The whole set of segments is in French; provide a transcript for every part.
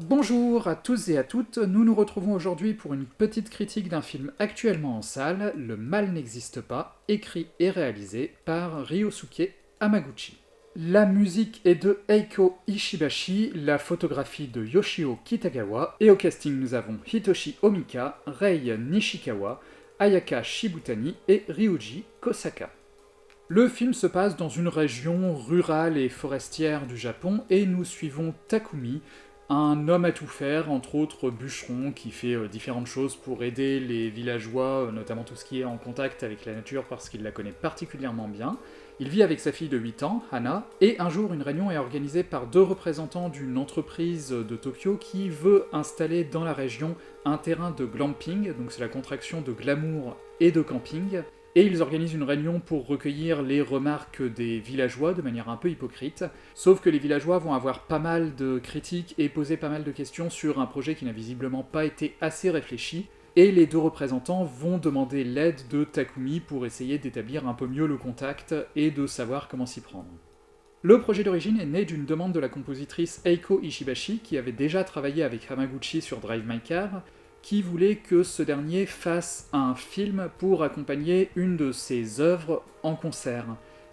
Bonjour à tous et à toutes, nous nous retrouvons aujourd'hui pour une petite critique d'un film actuellement en salle, Le mal n'existe pas, écrit et réalisé par Ryosuke Hamaguchi. La musique est de Eiko Ishibashi, la photographie de Yoshio Kitagawa, et au casting nous avons Hitoshi Omika, Rei Nishikawa, Ayaka Shibutani et Ryuji Kosaka. Le film se passe dans une région rurale et forestière du Japon et nous suivons Takumi, un homme à tout faire, entre autres bûcheron, qui fait différentes choses pour aider les villageois, notamment tout ce qui est en contact avec la nature parce qu'il la connaît particulièrement bien. Il vit avec sa fille de 8 ans, Hana, et un jour une réunion est organisée par deux représentants d'une entreprise de Tokyo qui veut installer dans la région un terrain de glamping, donc c'est la contraction de glamour et de camping, et ils organisent une réunion pour recueillir les remarques des villageois de manière un peu hypocrite, sauf que les villageois vont avoir pas mal de critiques et poser pas mal de questions sur un projet qui n'a visiblement pas été assez réfléchi, et les deux représentants vont demander l'aide de Takumi pour essayer d'établir un peu mieux le contact et de savoir comment s'y prendre. Le projet d'origine est né d'une demande de la compositrice Eiko Ishibashi, qui avait déjà travaillé avec Hamaguchi sur Drive My Car, qui voulait que ce dernier fasse un film pour accompagner une de ses œuvres en concert.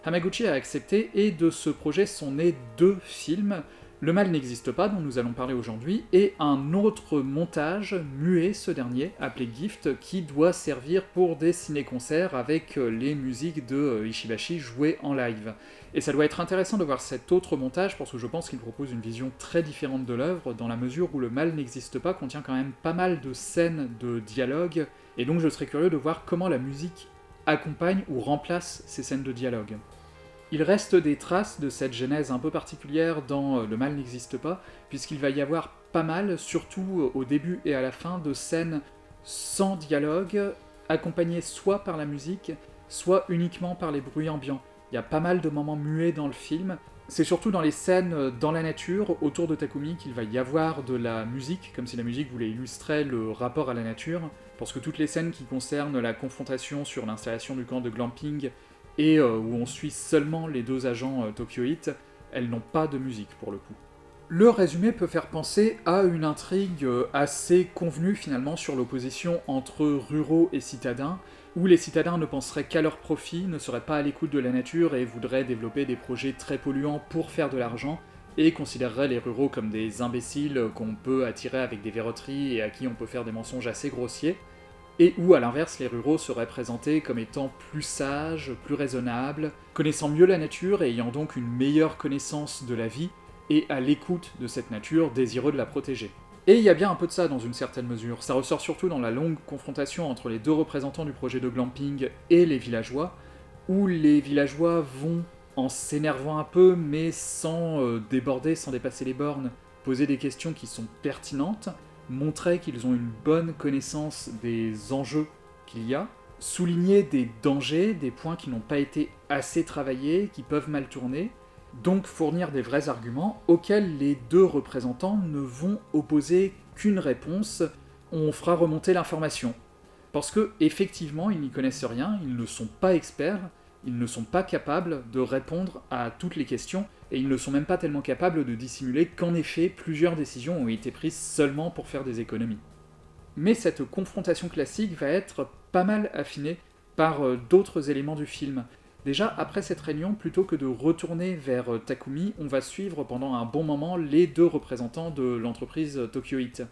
Hamaguchi a accepté et de ce projet sont nés deux films, Le mal n'existe pas, dont nous allons parler aujourd'hui, et un autre montage muet, ce dernier, appelé Gift, qui doit servir pour des ciné-concerts avec les musiques de Ishibashi jouées en live. Et ça doit être intéressant de voir cet autre montage, parce que je pense qu'il propose une vision très différente de l'œuvre, dans la mesure où Le mal n'existe pas contient quand même pas mal de scènes de dialogue, et donc je serais curieux de voir comment la musique accompagne ou remplace ces scènes de dialogue. Il reste des traces de cette genèse un peu particulière dans Le mal n'existe pas, puisqu'il va y avoir pas mal, surtout au début et à la fin, de scènes sans dialogue, accompagnées soit par la musique, soit uniquement par les bruits ambiants. Il y a pas mal de moments muets dans le film. C'est surtout dans les scènes dans la nature, autour de Takumi, qu'il va y avoir de la musique, comme si la musique voulait illustrer le rapport à la nature, parce que toutes les scènes qui concernent la confrontation sur l'installation du camp de glamping et où on suit seulement les deux agents tokyoïtes, elles n'ont pas de musique pour le coup. Le résumé peut faire penser à une intrigue assez convenue finalement sur l'opposition entre ruraux et citadins, où les citadins ne penseraient qu'à leur profit, ne seraient pas à l'écoute de la nature et voudraient développer des projets très polluants pour faire de l'argent, et considéreraient les ruraux comme des imbéciles qu'on peut attirer avec des verroteries et à qui on peut faire des mensonges assez grossiers, et où à l'inverse les ruraux seraient présentés comme étant plus sages, plus raisonnables, connaissant mieux la nature et ayant donc une meilleure connaissance de la vie, et à l'écoute de cette nature, désireux de la protéger. Et il y a bien un peu de ça dans une certaine mesure, ça ressort surtout dans la longue confrontation entre les deux représentants du projet de glamping et les villageois, où les villageois vont, en s'énervant un peu, mais sans déborder, sans dépasser les bornes, poser des questions qui sont pertinentes, montrer qu'ils ont une bonne connaissance des enjeux qu'il y a, souligner des dangers, des points qui n'ont pas été assez travaillés, qui peuvent mal tourner, donc fournir des vrais arguments auxquels les deux représentants ne vont opposer qu'une réponse, on fera remonter l'information. Parce que, effectivement, ils n'y connaissent rien, ils ne sont pas experts, ils ne sont pas capables de répondre à toutes les questions, et ils ne sont même pas tellement capables de dissimuler qu'en effet, plusieurs décisions ont été prises seulement pour faire des économies. Mais cette confrontation classique va être pas mal affinée par d'autres éléments du film. Déjà, après cette réunion, plutôt que de retourner vers Takumi, on va suivre pendant un bon moment les deux représentants de l'entreprise tokyoïte.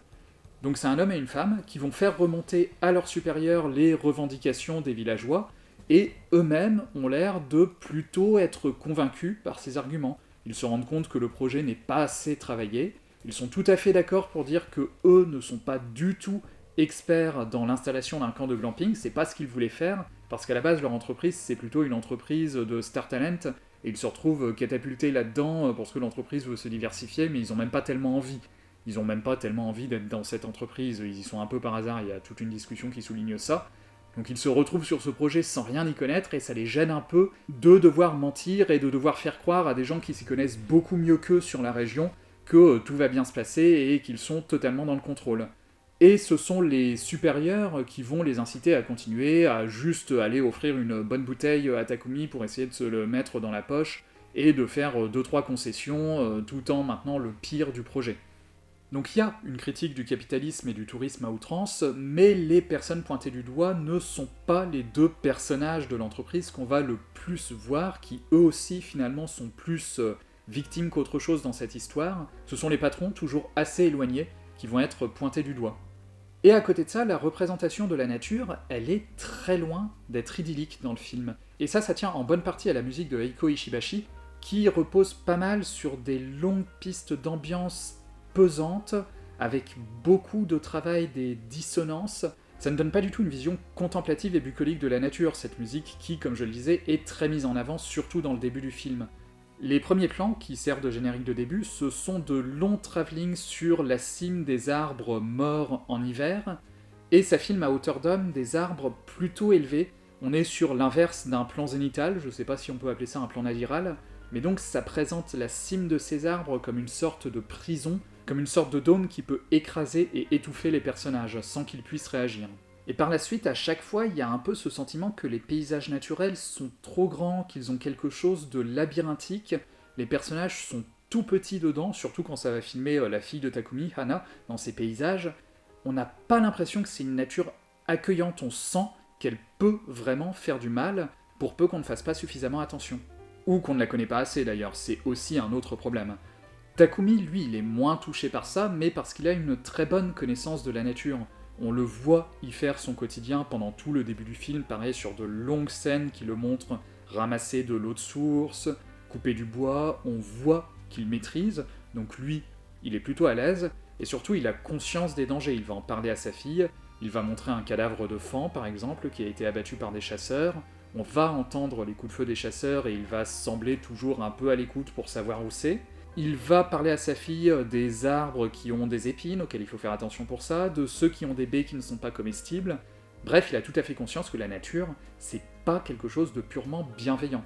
Donc c'est un homme et une femme qui vont faire remonter à leurs supérieurs les revendications des villageois, et eux-mêmes ont l'air de plutôt être convaincus par ces arguments. Ils se rendent compte que le projet n'est pas assez travaillé, ils sont tout à fait d'accord pour dire que eux ne sont pas du tout experts dans l'installation d'un camp de glamping, c'est pas ce qu'ils voulaient faire, parce qu'à la base leur entreprise c'est plutôt une entreprise de star talent, et ils se retrouvent catapultés là-dedans parce que l'entreprise veut se diversifier, mais ils ont même pas tellement envie. Ils ont même pas tellement envie d'être dans cette entreprise, ils y sont un peu par hasard, il y a toute une discussion qui souligne ça. Donc ils se retrouvent sur ce projet sans rien y connaître et ça les gêne un peu de devoir mentir et de devoir faire croire à des gens qui s'y connaissent beaucoup mieux qu'eux sur la région que tout va bien se passer et qu'ils sont totalement dans le contrôle. Et ce sont les supérieurs qui vont les inciter à continuer, à juste aller offrir une bonne bouteille à Takumi pour essayer de se le mettre dans la poche et de faire 2-3 concessions tout en maintenant le pire du projet. Donc il y a une critique du capitalisme et du tourisme à outrance, mais les personnes pointées du doigt ne sont pas les deux personnages de l'entreprise qu'on va le plus voir, qui eux aussi finalement sont plus victimes qu'autre chose dans cette histoire. Ce sont les patrons, toujours assez éloignés, qui vont être pointés du doigt. Et à côté de ça, la représentation de la nature, elle est très loin d'être idyllique dans le film. Et ça tient en bonne partie à la musique de Eiko Ishibashi, qui repose pas mal sur des longues pistes d'ambiance pesante, avec beaucoup de travail des dissonances. Ça ne donne pas du tout une vision contemplative et bucolique de la nature, cette musique qui, comme je le disais, est très mise en avant, surtout dans le début du film. Les premiers plans, qui servent de générique de début, ce sont de longs travelling sur la cime des arbres morts en hiver, et ça filme à hauteur d'homme des arbres plutôt élevés. On est sur l'inverse d'un plan zénithal, je sais pas si on peut appeler ça un plan nadiral, mais donc ça présente la cime de ces arbres comme une sorte de prison, comme une sorte de dôme qui peut écraser et étouffer les personnages sans qu'ils puissent réagir. Et par la suite, à chaque fois, il y a un peu ce sentiment que les paysages naturels sont trop grands, qu'ils ont quelque chose de labyrinthique, les personnages sont tout petits dedans, surtout quand ça va filmer la fille de Takumi, Hana, dans ses paysages. On n'a pas l'impression que c'est une nature accueillante, on sent qu'elle peut vraiment faire du mal, pour peu qu'on ne fasse pas suffisamment attention. Ou qu'on ne la connaît pas assez d'ailleurs, c'est aussi un autre problème. Takumi, lui, il est moins touché par ça, mais parce qu'il a une très bonne connaissance de la nature. On le voit y faire son quotidien pendant tout le début du film, pareil sur de longues scènes qui le montrent ramasser de l'eau de source, couper du bois, on voit qu'il maîtrise, donc lui, il est plutôt à l'aise, et surtout il a conscience des dangers, il va en parler à sa fille, il va montrer un cadavre de faon par exemple, qui a été abattu par des chasseurs, on va entendre les coups de feu des chasseurs et il va sembler toujours un peu à l'écoute pour savoir où c'est. Il va parler à sa fille des arbres qui ont des épines, auxquels il faut faire attention pour ça, de ceux qui ont des baies qui ne sont pas comestibles. Bref, il a tout à fait conscience que la nature, c'est pas quelque chose de purement bienveillant.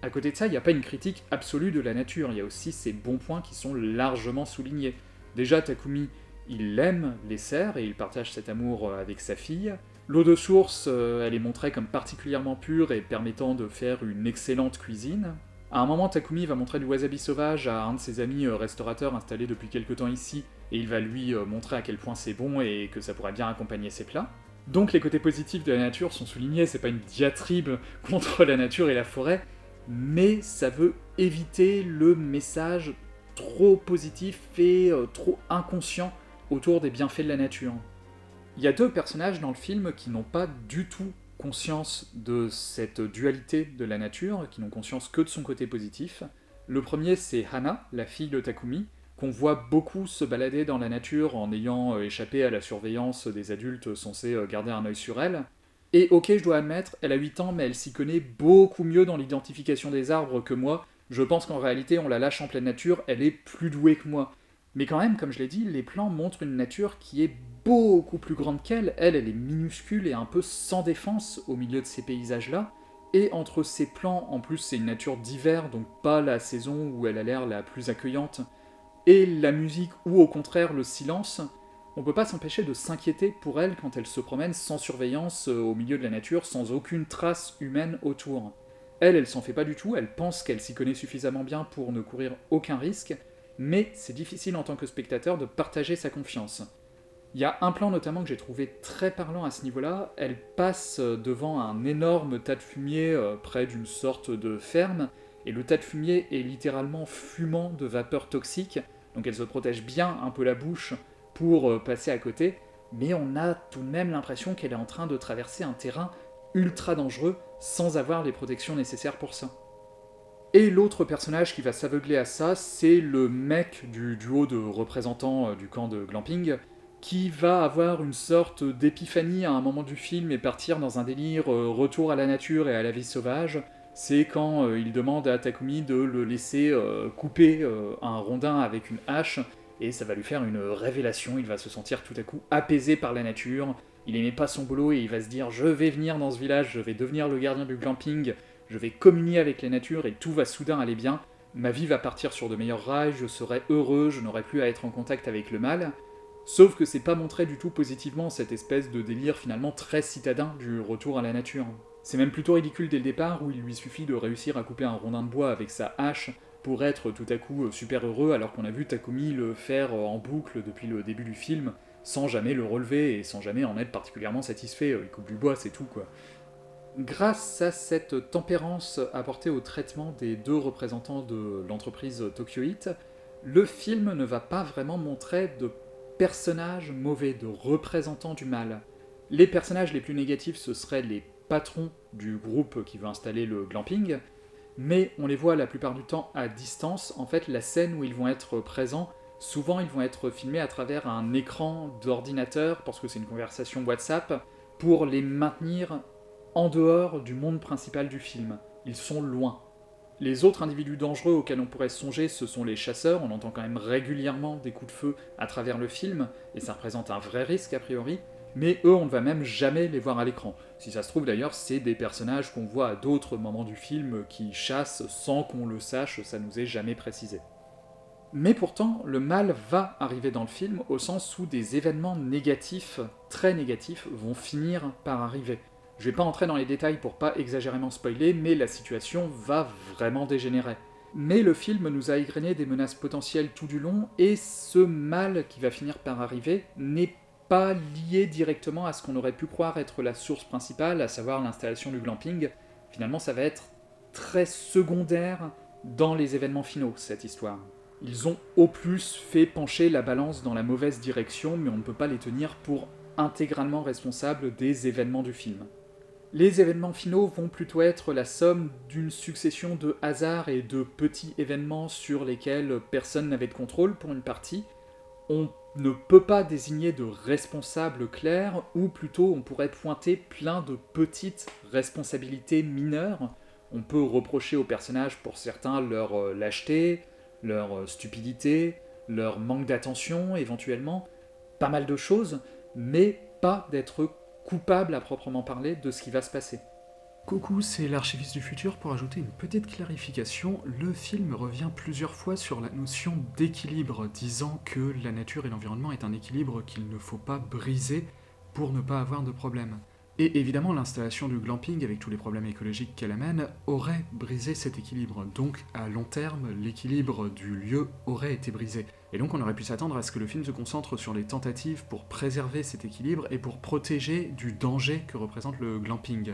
À côté de ça, il n'y a pas une critique absolue de la nature, il y a aussi ses bons points qui sont largement soulignés. Déjà, Takumi, il aime les cerfs et il partage cet amour avec sa fille. L'eau de source, elle est montrée comme particulièrement pure et permettant de faire une excellente cuisine. À un moment, Takumi va montrer du wasabi sauvage à un de ses amis restaurateurs installés depuis quelque temps ici, et il va lui montrer à quel point c'est bon et que ça pourrait bien accompagner ses plats. Donc les côtés positifs de la nature sont soulignés, c'est pas une diatribe contre la nature et la forêt, mais ça veut éviter le message trop positif et trop inconscient autour des bienfaits de la nature. Il y a deux personnages dans le film qui n'ont pas du tout conscience de cette dualité de la nature, qui n'ont conscience que de son côté positif. Le premier, c'est Hana, la fille de Takumi, qu'on voit beaucoup se balader dans la nature en ayant échappé à la surveillance des adultes censés garder un œil sur elle. Et ok, je dois admettre, elle a 8 ans, mais elle s'y connaît beaucoup mieux dans l'identification des arbres que moi. Je pense qu'en réalité, on la lâche en pleine nature, elle est plus douée que moi. Mais quand même, comme je l'ai dit, les plans montrent une nature qui est beaucoup plus grande qu'elle. Elle est minuscule et un peu sans défense au milieu de ces paysages-là. Et entre ces plans, en plus c'est une nature d'hiver, donc pas la saison où elle a l'air la plus accueillante, et la musique ou au contraire le silence, on peut pas s'empêcher de s'inquiéter pour elle quand elle se promène sans surveillance au milieu de la nature, sans aucune trace humaine autour. Elle s'en fait pas du tout, elle pense qu'elle s'y connaît suffisamment bien pour ne courir aucun risque, mais c'est difficile en tant que spectateur de partager sa confiance. Il y a un plan notamment que j'ai trouvé très parlant à ce niveau-là, elle passe devant un énorme tas de fumier près d'une sorte de ferme, et le tas de fumier est littéralement fumant de vapeurs toxiques, donc elle se protège bien un peu la bouche pour passer à côté, mais on a tout de même l'impression qu'elle est en train de traverser un terrain ultra dangereux sans avoir les protections nécessaires pour ça. Et l'autre personnage qui va s'aveugler à ça, c'est le mec du duo de représentants du camp de glamping, qui va avoir une sorte d'épiphanie à un moment du film et partir dans un délire retour à la nature et à la vie sauvage. C'est quand il demande à Takumi de le laisser couper un rondin avec une hache, et ça va lui faire une révélation, il va se sentir tout à coup apaisé par la nature, il aimait pas son boulot et il va se dire « je vais venir dans ce village, je vais devenir le gardien du glamping, je vais communier avec la nature et tout va soudain aller bien, ma vie va partir sur de meilleurs rails, je serai heureux, je n'aurai plus à être en contact avec le mal ». Sauf que c'est pas montré du tout positivement, cette espèce de délire finalement très citadin du retour à la nature. C'est même plutôt ridicule dès le départ, où il lui suffit de réussir à couper un rondin de bois avec sa hache pour être tout à coup super heureux alors qu'on a vu Takumi le faire en boucle depuis le début du film, sans jamais le relever et sans jamais en être particulièrement satisfait. Il coupe du bois, c'est tout quoi. Grâce à cette tempérance apportée au traitement des deux représentants de l'entreprise Tokyo Heat, le film ne va pas vraiment montrer de personnages mauvais, de représentants du mal. Les personnages les plus négatifs, ce seraient les patrons du groupe qui veut installer le glamping, mais on les voit la plupart du temps à distance. En fait, la scène où ils vont être présents, souvent ils vont être filmés à travers un écran d'ordinateur, parce que c'est une conversation WhatsApp, pour les maintenir en dehors du monde principal du film. Ils sont loin. Les autres individus dangereux auxquels on pourrait songer, ce sont les chasseurs. On entend quand même régulièrement des coups de feu à travers le film, et ça représente un vrai risque a priori, mais eux, on ne va même jamais les voir à l'écran. Si ça se trouve d'ailleurs, c'est des personnages qu'on voit à d'autres moments du film qui chassent sans qu'on le sache, ça nous est jamais précisé. Mais pourtant, le mal va arriver dans le film au sens où des événements négatifs, très négatifs, vont finir par arriver. Je vais pas entrer dans les détails pour pas exagérément spoiler, mais la situation va vraiment dégénérer. Mais le film nous a égrené des menaces potentielles tout du long, et ce mal qui va finir par arriver n'est pas lié directement à ce qu'on aurait pu croire être la source principale, à savoir l'installation du glamping. Finalement, ça va être très secondaire dans les événements finaux, cette histoire. Ils ont au plus fait pencher la balance dans la mauvaise direction, mais on ne peut pas les tenir pour intégralement responsables des événements du film. Les événements finaux vont plutôt être la somme d'une succession de hasards et de petits événements sur lesquels personne n'avait de contrôle pour une partie. On ne peut pas désigner de responsable clair, ou plutôt on pourrait pointer plein de petites responsabilités mineures. On peut reprocher aux personnages pour certains leur lâcheté, leur stupidité, leur manque d'attention éventuellement, pas mal de choses, mais pas d'être coupable à proprement parler de ce qui va se passer. Coucou, c'est l'archiviste du futur. Pour ajouter une petite clarification, le film revient plusieurs fois sur la notion d'équilibre, disant que la nature et l'environnement est un équilibre qu'il ne faut pas briser pour ne pas avoir de problème. Et évidemment, l'installation du glamping, avec tous les problèmes écologiques qu'elle amène, aurait brisé cet équilibre. Donc, à long terme, l'équilibre du lieu aurait été brisé. Et donc, on aurait pu s'attendre à ce que le film se concentre sur les tentatives pour préserver cet équilibre et pour protéger du danger que représente le glamping.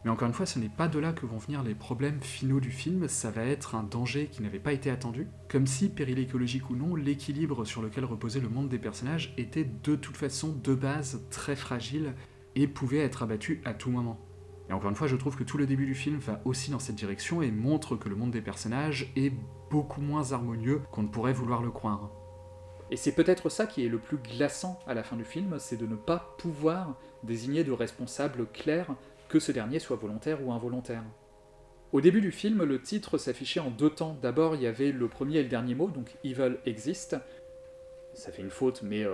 Mais encore une fois, ce n'est pas de là que vont venir les problèmes finaux du film, ça va être un danger qui n'avait pas été attendu, comme si, péril écologique ou non, l'équilibre sur lequel reposait le monde des personnages était de toute façon de base très fragile et pouvait être abattu à tout moment. Et encore une fois, je trouve que tout le début du film va aussi dans cette direction et montre que le monde des personnages est beaucoup moins harmonieux qu'on ne pourrait vouloir le croire. Et c'est peut-être ça qui est le plus glaçant à la fin du film, c'est de ne pas pouvoir désigner de responsable clair, que ce dernier soit volontaire ou involontaire. Au début du film, le titre s'affichait en deux temps. D'abord, il y avait le premier et le dernier mot, donc Evil Exist. Ça fait une faute, mais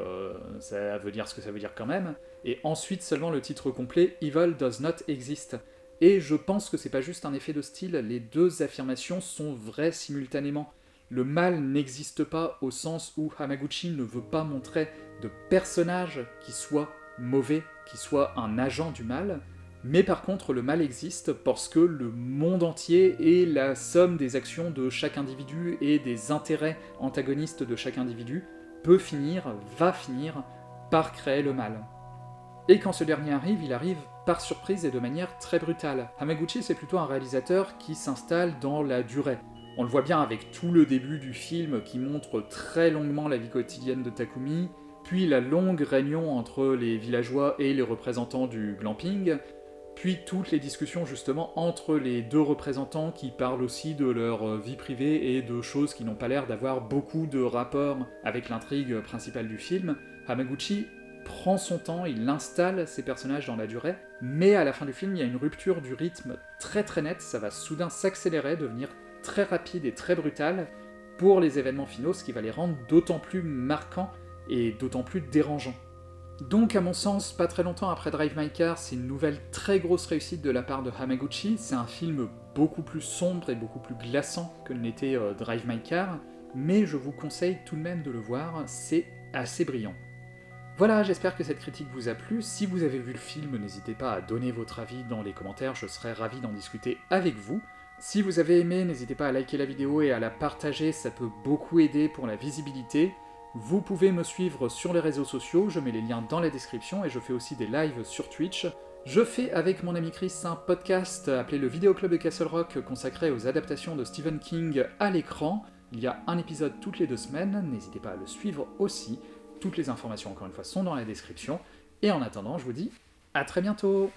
ça veut dire ce que ça veut dire quand même. Et ensuite seulement le titre complet, Evil Does Not Exist. Et je pense que c'est pas juste un effet de style, les deux affirmations sont vraies simultanément. Le mal n'existe pas au sens où Hamaguchi ne veut pas montrer de personnage qui soit mauvais, qui soit un agent du mal, mais par contre le mal existe parce que le monde entier est la somme des actions de chaque individu et des intérêts antagonistes de chaque individu va finir par créer le mal. Et quand ce dernier arrive, il arrive par surprise et de manière très brutale. Hamaguchi, c'est plutôt un réalisateur qui s'installe dans la durée. On le voit bien avec tout le début du film qui montre très longuement la vie quotidienne de Takumi, puis la longue réunion entre les villageois et les représentants du glamping, puis toutes les discussions justement entre les deux représentants qui parlent aussi de leur vie privée et de choses qui n'ont pas l'air d'avoir beaucoup de rapport avec l'intrigue principale du film. Hamaguchi prend son temps, il installe ses personnages dans la durée, mais à la fin du film, il y a une rupture du rythme très très nette, ça va soudain s'accélérer, devenir très rapide et très brutal pour les événements finaux, ce qui va les rendre d'autant plus marquants et d'autant plus dérangeants. Donc à mon sens, pas très longtemps après Drive My Car, c'est une nouvelle très grosse réussite de la part de Hamaguchi, c'est un film beaucoup plus sombre et beaucoup plus glaçant que ne l'était Drive My Car, mais je vous conseille tout de même de le voir, c'est assez brillant. Voilà, j'espère que cette critique vous a plu. Si vous avez vu le film, n'hésitez pas à donner votre avis dans les commentaires, je serais ravi d'en discuter avec vous. Si vous avez aimé, n'hésitez pas à liker la vidéo et à la partager, ça peut beaucoup aider pour la visibilité. Vous pouvez me suivre sur les réseaux sociaux, je mets les liens dans la description et je fais aussi des lives sur Twitch. Je fais avec mon ami Chris un podcast appelé le Vidéo Club de Castle Rock consacré aux adaptations de Stephen King à l'écran. Il y a un épisode toutes les 2 semaines, n'hésitez pas à le suivre aussi. Toutes les informations encore une fois sont dans la description. Et en attendant, je vous dis à très bientôt.